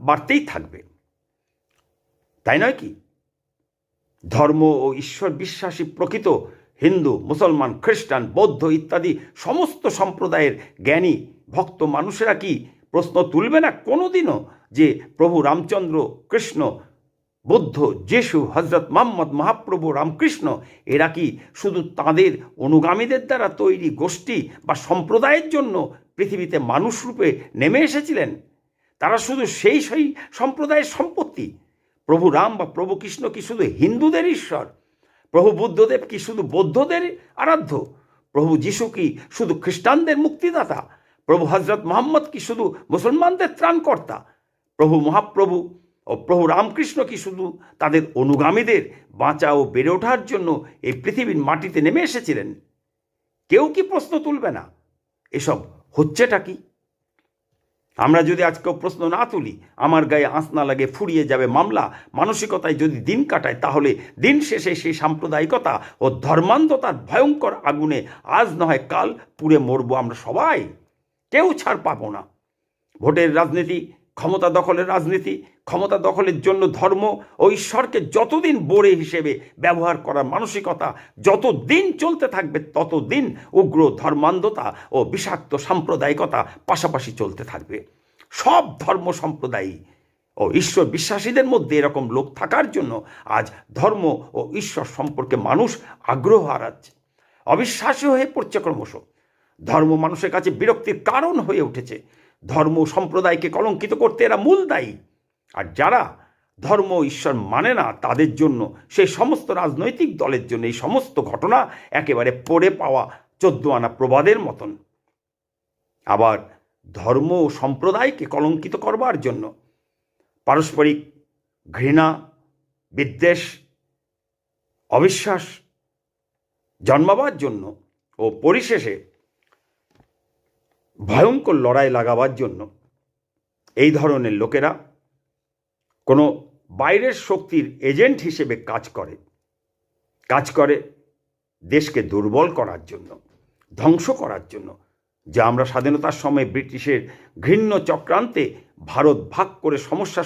বাড়তেই থাকবে, তাই নয় কি? ধর্ম ও ঈশ্বর বিশ্বাসী প্রকৃত হিন্দু, মুসলমান, খ্রিস্টান, বৌদ্ধ ইত্যাদি সমস্ত সম্প্রদায়ের জ্ঞানী ভক্ত মানুষেরা কি প্রশ্ন তুলবে না কোনোদিনও যে প্রভু রামচন্দ্র, কৃষ্ণ, বুদ্ধ, যিশু, হজরত মুহাম্মদ, মহাপ্রভু রামকৃষ্ণ এরা কি শুধু তাদের অনুগামীদের দ্বারা তৈরি গোষ্ঠী বা সম্প্রদায়ের জন্য পৃথিবীতে মানুষরূপে নেমে এসেছিলেন? তারা শুধু সেই সম্প্রদায়ের সম্পত্তি? প্রভু রাম বা প্রভু কৃষ্ণ কি শুধু হিন্দুদের ঈশ্বর? প্রভু বুদ্ধদেব কি শুধু বৌদ্ধদের আরাধ্য? প্রভু যিশু কি শুধু খ্রিস্টানদের মুক্তিদাতা? প্রভু হজরত মুহাম্মদ কি শুধু মুসলমানদের ত্রাণকর্তা? প্রভু মহাপ্রভু ও প্রভু রামকৃষ্ণ কি শুধু তাদের অনুগামীদের বাঁচা ও বেড়ে ওঠার জন্য এই পৃথিবীর মাটিতে নেমে এসেছিলেন? কেউ কি প্রশ্ন তুলবে না? এসব হচ্ছেটা কি? আমরা যদি আজকেও প্রশ্ন না তুলি, আমার গায়ে আঁচ না লাগে, ফুরিয়ে যাবে মামলা মানসিকতায় যদি দিন কাটায়, তাহলে দিন শেষে সেই সাম্প্রদায়িকতা ও ধর্মান্ধতার ভয়ঙ্কর আগুনে আজ নয় কাল পুড়ে মরবো আমরা সবাই। কেউ ছাড় পাবো না। ভোটের রাজনীতি, ক্ষমতা দখলের রাজনীতি, ক্ষমতা দখলের জন্য ধর্ম ও ঈশ্বরকে যতদিন বোড়ে হিসেবে ব্যবহার করার মানসিকতা যতদিন চলতে থাকবে, ততদিন উগ্র ধর্মান্ধতা ও বিষাক্ত সাম্প্রদায়িকতা পাশাপাশি চলতে থাকবে। সব ধর্ম সম্প্রদায়ী ও ঈশ্বর বিশ্বাসীদের মধ্যে এরকম লোক থাকার জন্য আজ ধর্ম ও ঈশ্বর সম্পর্কে মানুষ আগ্রহ হারাচ্ছে, অবিশ্বাসী হয়ে পড়ছে ক্রমশ। ধর্ম মানুষের কাছে বিরক্তির কারণ হয়ে উঠেছে। ধর্ম সম্প্রদায়কে কলঙ্কিত করতে এরা মূল দায়ী। আর যারা ধর্ম ঈশ্বর মানে না, তাদের জন্য, সেই সমস্ত রাজনৈতিক দলের জন্য এই সমস্ত ঘটনা একেবারে পড়ে পাওয়া 14 আনা প্রবাদের মতন। আবার ধর্ম ও সম্প্রদায়কে কলঙ্কিত করবার জন্য পারস্পরিক ঘৃণা, বিদ্বেষ, অবিশ্বাস জন্মাবার জন্য ও পরিশেষে ভয়ঙ্কর লড়াই লাগাবার জন্য এই ধরনের লোকেরা কোনো বাইরের শক্তির এজেন্ট হিসেবে কাজ করে দেশকে দুর্বল করার জন্য, ধ্বংস করার জন্য। যা আমরা স্বাধীনতার সময় ব্রিটিশের ঘৃণ্য চক্রান্তে ভারত ভাগ করে সমস্যা